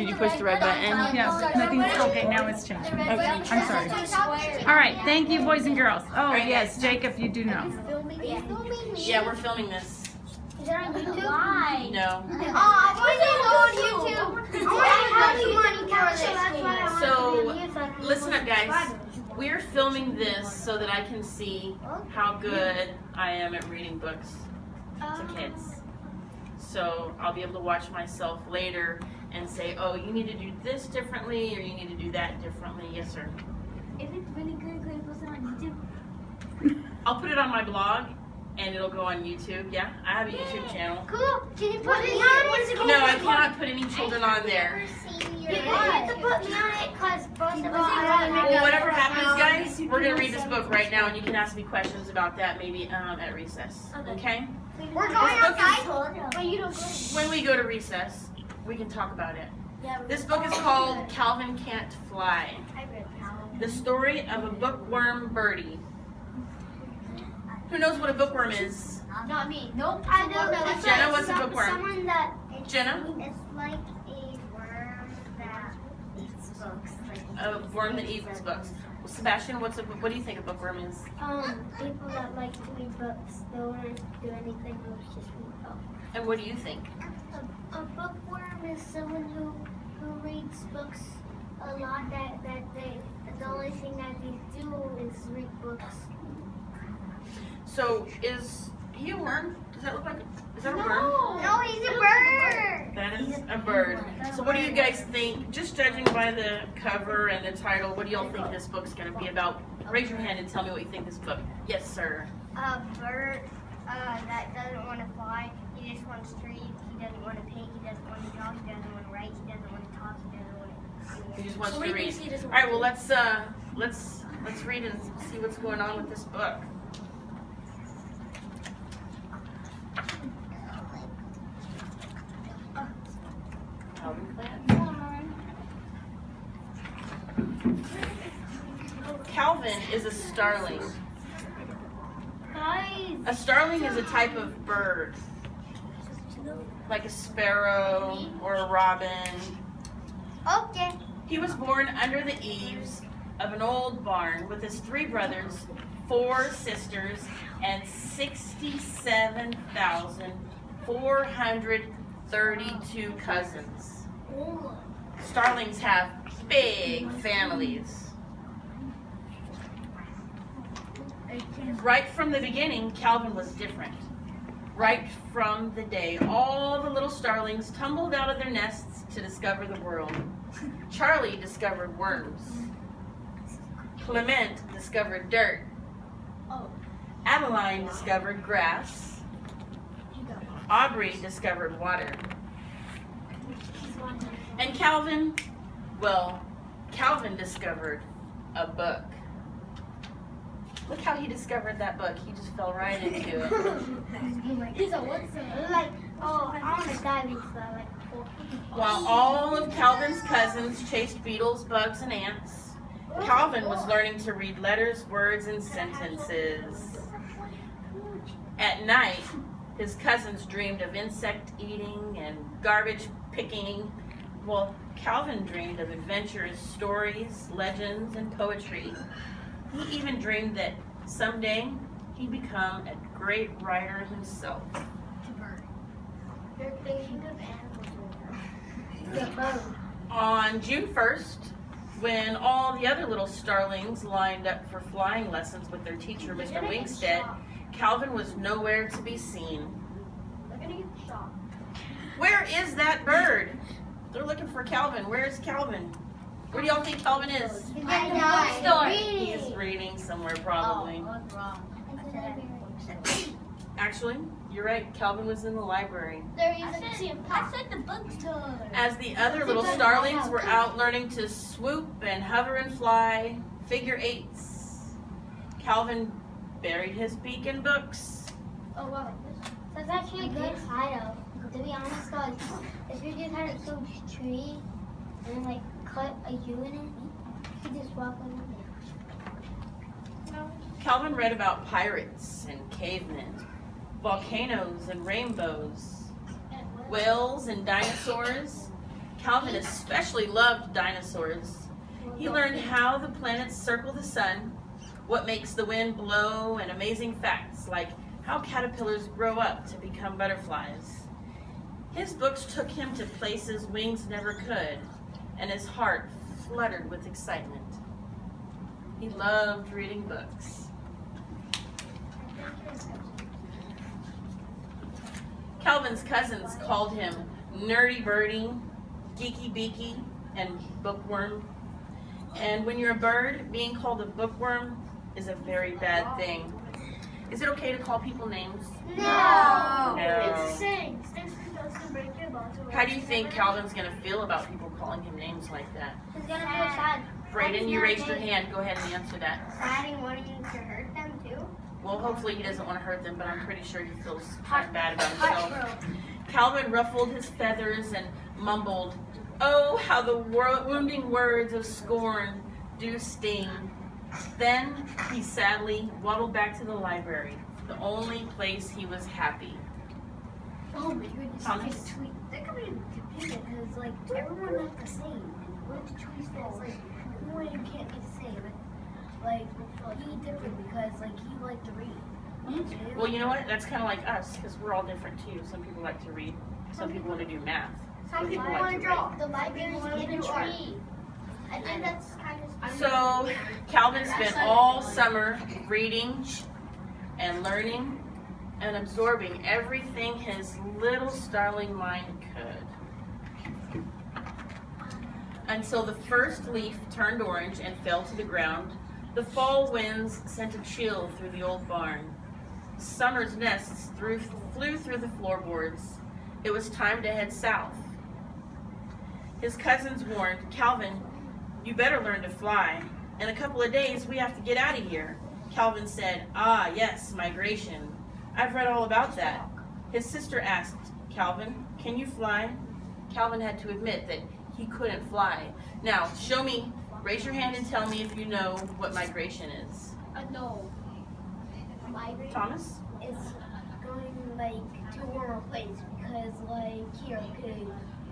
Did you push the red button? Yeah, nothing's okay. Now it's changed. Okay. I'm sorry. All right, thank you, boys and girls. Oh yes, Jacob, you do know. Yeah, we're filming this. Is that on YouTube? No. I want to go on YouTube. I want to have money for this. So, listen up, guys. We're filming this so that I can see how good I am at reading books to kids. So, I'll be able to watch myself later and say, oh, you need to do this differently or you need to do that differently. Yes, sir. If it's really good, could you post it on YouTube? I'll put it on my blog and it'll go on YouTube. Yeah, I have a YouTube channel. Cool. Can you put me on it? No, I cannot put any children on there. You have to put me on it because both of us Well, whatever happens, guys, we're going to read this book right now and you can ask me questions about that maybe at recess. Okay? We're going outside. But you don't go. When we go to recess, we can talk about it. This book is called Calvin Can't Fly. The story of a bookworm birdie. Who knows what a bookworm is? Not me. Nope. I know. Jenna, what's a bookworm? Someone that. Jenna? It's like a worm that eats books. A worm that eats books. Well, Sebastian, what do you think a bookworm is? People that like to read books. They don't want to do anything else, just read books. And what do you think? A bookworm is someone who reads books a lot. The only thing that they do is read books. So, is he a worm? Does that look like is that a worm? No, he's a bird. That is a bird. So what do you guys think, just judging by the cover and the title, what do y'all think this book's going to be about? Raise your hand and tell me what you think this book. Yes, sir. A bird that doesn't want to fly. He just wants to read. He doesn't want to paint. He doesn't want to draw. He doesn't want to write. He doesn't want to talk. He doesn't want to. He just wants to read. All right, well let's read and see what's going on with this book. Calvin is a starling. A starling is a type of bird, like a sparrow or a robin. Okay. He was born under the eaves of an old barn with his 3 brothers, 4 sisters, and 67,432 cousins. Starlings have big families. Right from the beginning, Calvin was different. Right from the day all the little starlings tumbled out of their nests to discover the world. Charlie discovered worms. Clement discovered dirt. Adeline discovered grass. Aubrey discovered water. And Calvin, well, Calvin discovered a book. Look how he discovered that book. He just fell right into it. He's a what's like, oh, I want to dive into that. Like, While all of Calvin's cousins chased beetles, bugs, and ants, Calvin was learning to read letters, words, and sentences. At night, his cousins dreamed of insect eating and garbage picking. Well, Calvin dreamed of adventurous stories, legends, and poetry. He even dreamed that someday he'd become a great writer himself. On June 1st, when all the other little starlings lined up for flying lessons with their teacher, Mr. Wingstead, Calvin was nowhere to be seen. Where is that bird? They're looking for Calvin. Where's Calvin? Where do y'all think Calvin is? He's reading somewhere probably. Actually, you're right. Calvin was in the library. I said the bookstore. As the other little starlings were out learning to swoop and hover and fly, figure eights, Calvin buried his beak in books. Oh wow. That's actually a good hideout. To be honest, guys, if you just had a huge tree and like cut a U in it, you could just walk on it. Calvin read about pirates and cavemen, volcanoes and rainbows, whales and dinosaurs. Calvin especially loved dinosaurs. He learned how the planets circle the sun, what makes the wind blow, and amazing facts like how caterpillars grow up to become butterflies. His books took him to places wings never could, and his heart fluttered with excitement. He loved reading books. Calvin's cousins called him Nerdy Birdie, Geeky Beaky, and Bookworm. And when you're a bird, being called a bookworm is a very bad thing. Is it okay to call people names? No. No. It's a saying. Sticks and stones can break your bones. How do you think Calvin's going to feel about people calling him names like that? He's gonna feel sad. Brayden, you raised your hand. Go ahead and answer that. Sad and wanting to hurt them too. Well, hopefully he doesn't want to hurt them, but I'm pretty sure he feels kind of bad about himself. Calvin ruffled his feathers and mumbled, "Oh, how the wounding words of scorn do sting." Then he sadly waddled back to the library, the only place he was happy. Oh my goodness, Thomas? tweet. That could be confusing because like everyone like the same. What the tweet says like one can't be the same. Like he different because like he liked to read. Well, you know what? That's kind of like us, because we're all different too. Some people like to read. Some people want to do math. Some people like want to to draw. The library's given tree. I think that's kind of. So Calvin spent all summer reading and learning and absorbing everything his little starling mind could. Until the first leaf turned orange and fell to the ground, the fall winds sent a chill through the old barn. Summer's nests flew through the floorboards. It was time to head south. His cousins warned, "Calvin, you better learn to fly. In a couple of days, we have to get out of here." Calvin said, "Ah, yes, migration. I've read all about that." His sister asked, "Calvin, can you fly?" Calvin had to admit that he couldn't fly. "Now, show me. Raise your hand and tell me if you know what migration is." No. Migrate Thomas? is going like to a warmer place because like here, okay,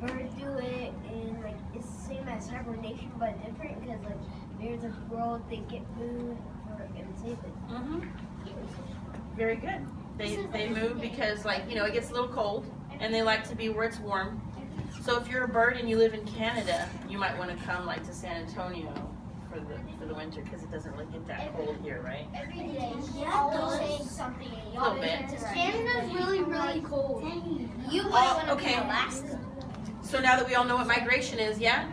birds do it and like it's the same as hibernation but different because like there's a world they get food for and save it. Mm-hmm. Very good. They move because like, you know, it gets a little cold and they like to be where it's warm. So if you're a bird and you live in Canada, you might want to come like to San Antonio for the winter because it doesn't really get that cold here, right? Every day, always saying something. A little bit. Canada's really, really cold. You might want to okay. be Alaska. So now that we all know what migration is, yeah?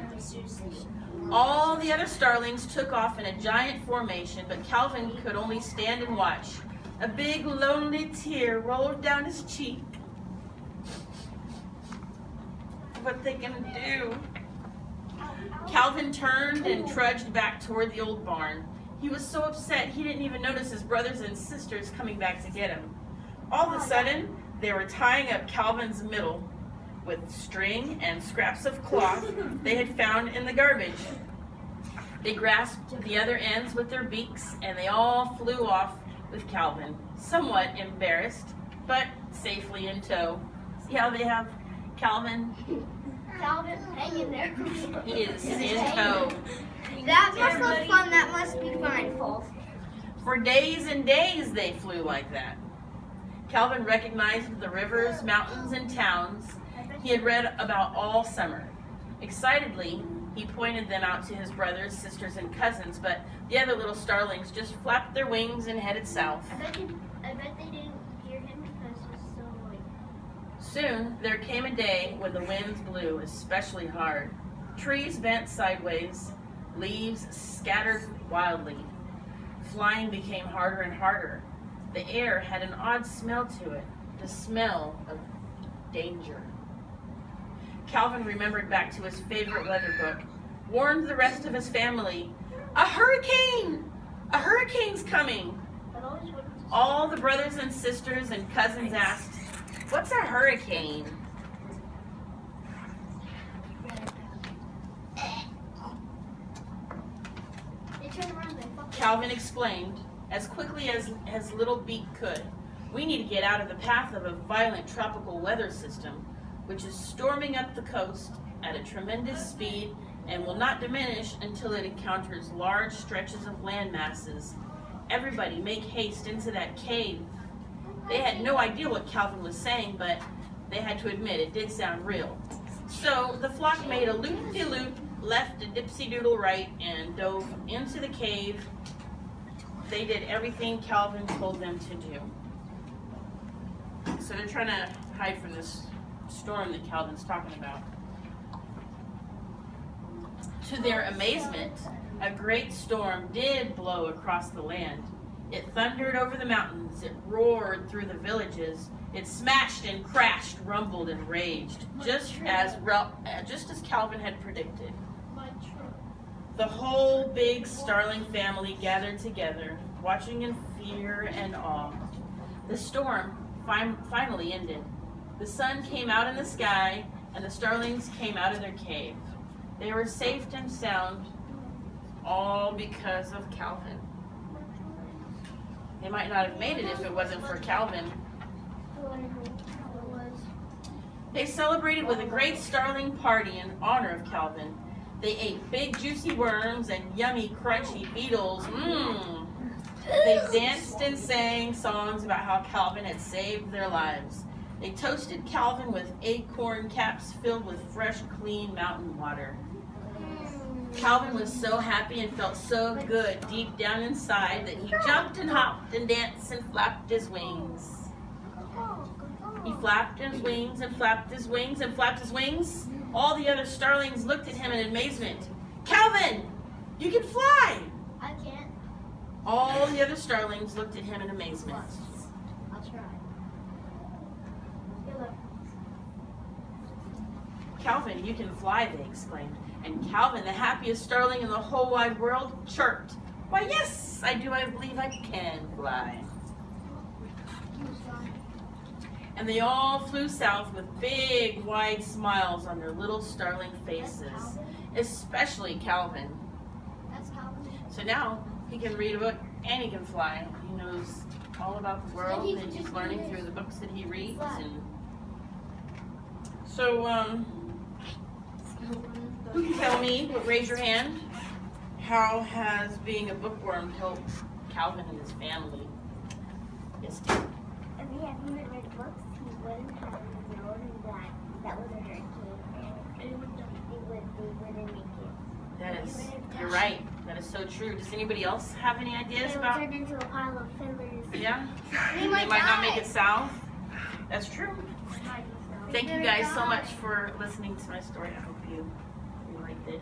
All the other starlings took off in a giant formation, but Calvin could only stand and watch. A big lonely tear rolled down his cheek. What they gonna do? Calvin turned and trudged back toward the old barn. He was so upset he didn't even notice his brothers and sisters coming back to get him. All of a sudden, they were tying up Calvin's middle with string and scraps of cloth they had found in the garbage. They grasped the other ends with their beaks and they all flew off with Calvin, somewhat embarrassed, but safely in tow. See how they have Calvin? Calvin, hang in there. He is in tow. That must look fun. That must be fun. For days and days they flew like that. Calvin recognized the rivers, mountains, and towns he had read about all summer. Excitedly, he pointed them out to his brothers, sisters, and cousins, but the other little starlings just flapped their wings and headed south. I bet they didn't hear him because it was so like. Soon, there came a day when the winds blew especially hard. Trees bent sideways, leaves scattered wildly. Flying became harder and harder. The air had an odd smell to it, the smell of danger. Calvin remembered back to his favorite weather book, warned the rest of his family, "A hurricane! A hurricane's coming!" All the brothers and sisters and cousins asked, "What's a hurricane?" Calvin explained, as quickly as his little beak could, "We need to get out of the path of a violent tropical weather system, which is storming up the coast at a tremendous speed and will not diminish until it encounters large stretches of land masses. Everybody make haste into that cave. They had no idea what Calvin was saying, but they had to admit it did sound real. So the flock made a loop-de-loop, left a dipsy-doodle right, and dove into the cave. They did everything Calvin told them to do. So they're trying to hide from this storm that Calvin's talking about. To their amazement, a great storm did blow across the land. It thundered over the mountains, it roared through the villages, it smashed and crashed, rumbled and raged, just as Calvin had predicted. The whole big starling family gathered together, watching in fear and awe. The storm finally ended. The sun came out in the sky, and the starlings came out of their cave. They were safe and sound, all because of Calvin. They might not have made it if it wasn't for Calvin. They celebrated with a great starling party in honor of Calvin. They ate big juicy worms and yummy crunchy beetles. They danced and sang songs about how Calvin had saved their lives. They toasted Calvin with acorn caps filled with fresh, clean mountain water. Calvin was so happy and felt so good deep down inside that he jumped and hopped and danced and flapped his wings. He flapped his wings and flapped his wings and flapped his wings. All the other starlings looked at him in amazement. Calvin, you can fly! I can't. All the other starlings looked at him in amazement. I'll try. Calvin, you can fly, they exclaimed. And Calvin, the happiest starling in the whole wide world, chirped, "Why, yes, I do. I believe I can fly." And they all flew south with big, wide smiles on their little starling faces, especially Calvin. That's Calvin. So now he can read a book and he can fly. He knows all about the world and he's learning through the books that he reads. And so, who can tell me, raise your hand, how has being a bookworm helped Calvin and his family? Yes, Tim. If he hadn't read books, he wouldn't have known that was a hurricane. And he wouldn't make it. That is, you're right. That is so true. Does anybody else have any ideas They would about? turn into a pile of feathers. Yeah? They They might might not die. make it south. That's true. Thank you guys so much for listening to my story. I hope you liked it.